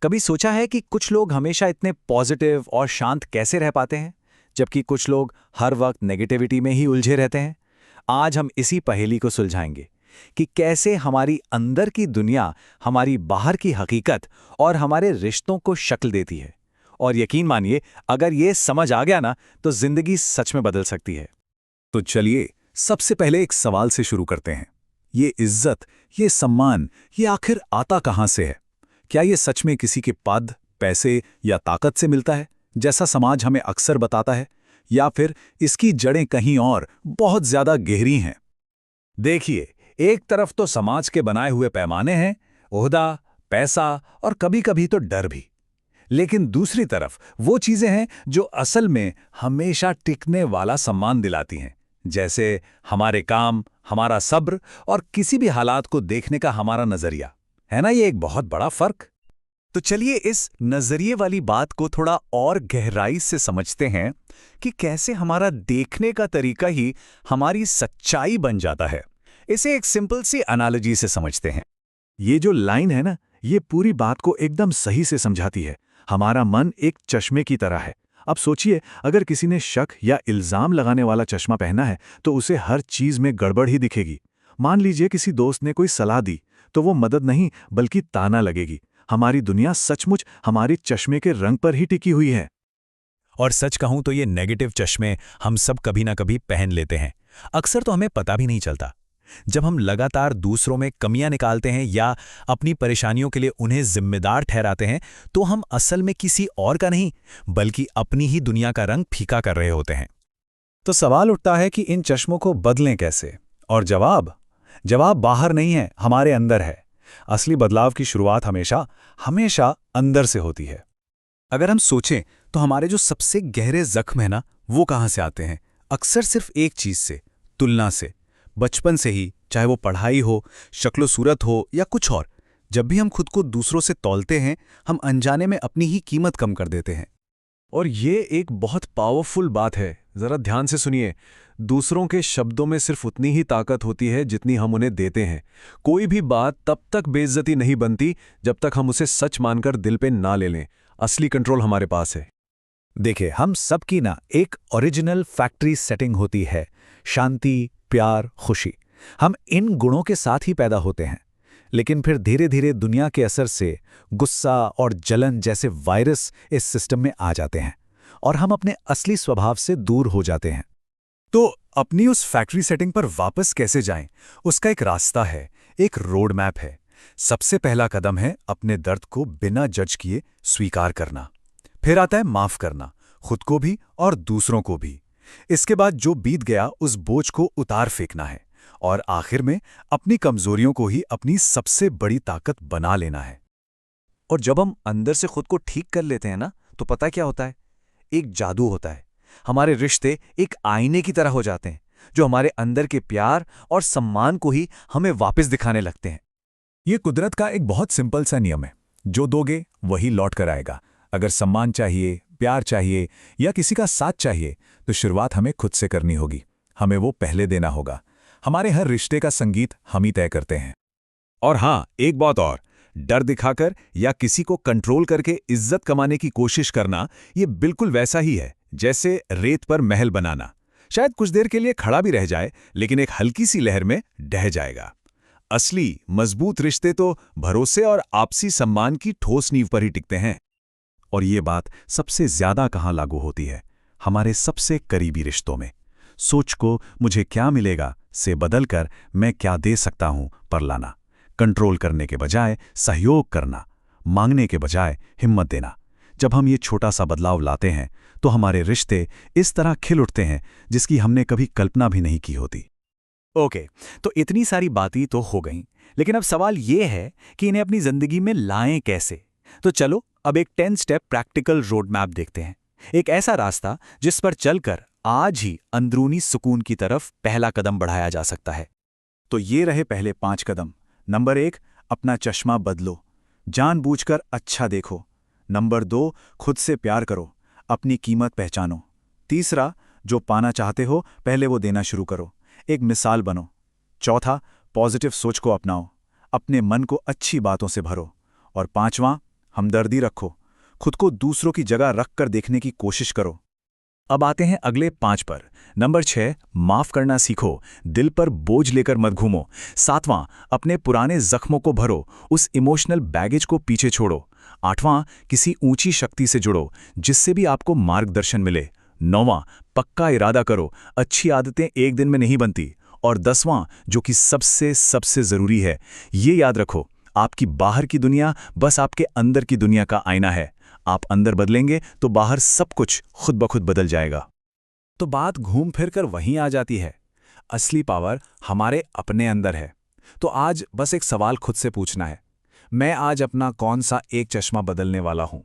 कभी सोचा है कि कुछ लोग हमेशा इतने पॉजिटिव और शांत कैसे रह पाते हैं, जबकि कुछ लोग हर वक्त नेगेटिविटी में ही उलझे रहते हैं? आज हम इसी पहेली को सुलझाएंगे कि कैसे हमारी अंदर की दुनिया हमारी बाहर की हकीकत और हमारे रिश्तों को शक्ल देती है। और यकीन मानिए, अगर ये समझ आ गया ना, तो जिंदगी सच में बदल सकती है। तो चलिए, सबसे पहले एक सवाल से शुरू करते हैं। ये इज्जत, ये सम्मान, ये आखिर आता कहाँ से है? क्या ये सच में किसी के पद, पैसे या ताकत से मिलता है, जैसा समाज हमें अक्सर बताता है? या फिर इसकी जड़ें कहीं और बहुत ज्यादा गहरी हैं? देखिए, एक तरफ तो समाज के बनाए हुए पैमाने हैं, ओहदा, पैसा और कभी-कभी तो डर भी। लेकिन दूसरी तरफ वो चीजें हैं जो असल में हमेशा टिकने वाला सम्मान दिलाती हैं, जैसे हमारे काम, हमारा सब्र और किसी भी हालात को देखने का हमारा नजरिया। है ना, ये एक बहुत बड़ा फर्क। तो चलिए इस नजरिए वाली बात को थोड़ा और गहराई से समझते हैं कि कैसे हमारा देखने का तरीका ही हमारी सच्चाई बन जाता है। इसे एक सिंपल सी एनालॉजी से समझते हैं। ये जो लाइन है ना, ये पूरी बात को एकदम सही से समझाती है। हमारा मन एक चश्मे की तरह है। अब सोचिए, अगर किसी ने शक या इल्जाम लगाने वाला चश्मा पहना है तो उसे हर चीज में गड़बड़ ही दिखेगी। मान लीजिए किसी दोस्त ने कोई सलाह दी, तो वो मदद नहीं बल्कि ताना लगेगी। हमारी दुनिया सचमुच हमारी चश्मे के रंग पर ही टिकी हुई है। और सच कहूं तो ये नेगेटिव चश्मे हम सब कभी ना कभी पहन लेते हैं। अक्सर तो हमें पता भी नहीं चलता। जब हम लगातार दूसरों में कमियां निकालते हैं या अपनी परेशानियों के लिए उन्हें जिम्मेदार ठहराते हैं, तो हम असल में किसी और का नहीं बल्कि अपनी ही दुनिया का रंग फीका कर रहे होते हैं। तो सवाल उठता है कि इन चश्मों को बदलें कैसे? और जवाब बाहर नहीं है, हमारे अंदर है। असली बदलाव की शुरुआत हमेशा हमेशा अंदर से होती है। अगर हम सोचें तो हमारे जो सबसे गहरे जख्म है ना, वो कहाँ से आते हैं? अक्सर सिर्फ एक चीज से, तुलना से। बचपन से ही, चाहे वो पढ़ाई हो, शक्लो सूरत हो या कुछ और, जब भी हम खुद को दूसरों से तौलते हैं, हम अनजाने में अपनी ही कीमत कम कर देते हैं। और ये एक बहुत पावरफुल बात है, जरा ध्यान से सुनिए। दूसरों के शब्दों में सिर्फ उतनी ही ताकत होती है जितनी हम उन्हें देते हैं। कोई भी बात तब तक बेइज्जती नहीं बनती जब तक हम उसे सच मानकर दिल पे ना ले लें। असली कंट्रोल हमारे पास है। देखिए, हम सबकी ना एक ओरिजिनल फैक्ट्री सेटिंग होती है। शांति, प्यार, खुशी, हम इन गुणों के साथ ही पैदा होते हैं। लेकिन फिर धीरे धीरे दुनिया के असर से गुस्सा और जलन जैसे वायरस इस सिस्टम में आ जाते हैं और हम अपने असली स्वभाव से दूर हो जाते हैं। तो अपनी उस फैक्ट्री सेटिंग पर वापस कैसे जाएं? उसका एक रास्ता है, एक रोड मैप है। सबसे पहला कदम है अपने दर्द को बिना जज किए स्वीकार करना। फिर आता है माफ करना, खुद को भी और दूसरों को भी। इसके बाद जो बीत गया उस बोझ को उतार फेंकना है। और आखिर में अपनी कमजोरियों को ही अपनी सबसे बड़ी ताकत बना लेना है। और जब हम अंदर से खुद को ठीक कर लेते हैं ना, तो पता क्या होता है? एक जादू होता है। हमारे रिश्ते एक आईने की तरह हो जाते हैं, जो हमारे अंदर के प्यार और सम्मान को ही हमें वापस दिखाने लगते हैं। ये कुदरत का एक बहुत सिंपल सा नियम है, जो दोगे वही लौट कर आएगा। अगर सम्मान चाहिए, प्यार चाहिए या किसी का साथ चाहिए, तो शुरुआत हमें खुद से करनी होगी। हमें वो पहले देना होगा। हमारे हर रिश्ते का संगीत हम ही तय करते हैं। और हाँ, एक बात और, डर दिखाकर या किसी को कंट्रोल करके इज्जत कमाने की कोशिश करना, ये बिल्कुल वैसा ही है जैसे रेत पर महल बनाना। शायद कुछ देर के लिए खड़ा भी रह जाए, लेकिन एक हल्की सी लहर में ढह जाएगा। असली मजबूत रिश्ते तो भरोसे और आपसी सम्मान की ठोस नींव पर ही टिकते हैं। और ये बात सबसे ज्यादा कहाँ लागू होती है? हमारे सबसे करीबी रिश्तों में। सोच को मुझे क्या मिलेगा से बदलकर मैं क्या दे सकता हूं पर लाना। कंट्रोल करने के बजाय सहयोग करना, मांगने के बजाय हिम्मत देना। जब हम ये छोटा सा बदलाव लाते हैं तो हमारे रिश्ते इस तरह खिल उठते हैं जिसकी हमने कभी कल्पना भी नहीं की होती। ओके, तो इतनी सारी बातें तो हो गईं, लेकिन अब सवाल ये है कि इन्हें अपनी जिंदगी में लाएं कैसे? तो चलो अब एक 10 स्टेप प्रैक्टिकल रोड मैप देखते हैं। एक ऐसा रास्ता जिस पर चलकर आज ही अंदरूनी सुकून की तरफ पहला कदम बढ़ाया जा सकता है। तो ये रहे पहले 5 कदम। नंबर 1, अपना चश्मा बदलो, जानबूझकर अच्छा देखो। नंबर 2, खुद से प्यार करो, अपनी कीमत पहचानो। तीसरा, जो पाना चाहते हो पहले वो देना शुरू करो, एक मिसाल बनो। चौथा, पॉजिटिव सोच को अपनाओ, अपने मन को अच्छी बातों से भरो। और पांचवां, हमदर्दी रखो, खुद को दूसरों की जगह रख कर देखने की कोशिश करो। अब आते हैं अगले 5 पर। नंबर 6, माफ करना सीखो, दिल पर बोझ लेकर मत घूमो। 7वां, अपने पुराने जख्मों को भरो, उस इमोशनल बैगेज को पीछे छोड़ो। 8वां, किसी ऊंची शक्ति से जुड़ो, जिससे भी आपको मार्गदर्शन मिले। 9वां, पक्का इरादा करो, अच्छी आदतें एक दिन में नहीं बनती। और 10वां, जो कि सबसे सबसे जरूरी है, ये याद रखो, आपकी बाहर की दुनिया बस आपके अंदर की दुनिया का आईना है। आप अंदर बदलेंगे तो बाहर सब कुछ खुद ब खुद बदल जाएगा। तो बात घूम फिर कर वहीं आ जाती है, असली पावर हमारे अपने अंदर है। तो आज बस एक सवाल खुद से पूछना है, मैं आज अपना कौन सा एक चश्मा बदलने वाला हूं?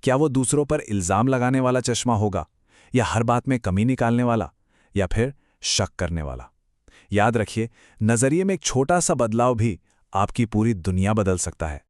क्या वो दूसरों पर इल्जाम लगाने वाला चश्मा होगा, या हर बात में कमी निकालने वाला, या फिर शक करने वाला? याद रखिए, नजरिए में एक छोटा सा बदलाव भी आपकी पूरी दुनिया बदल सकता है।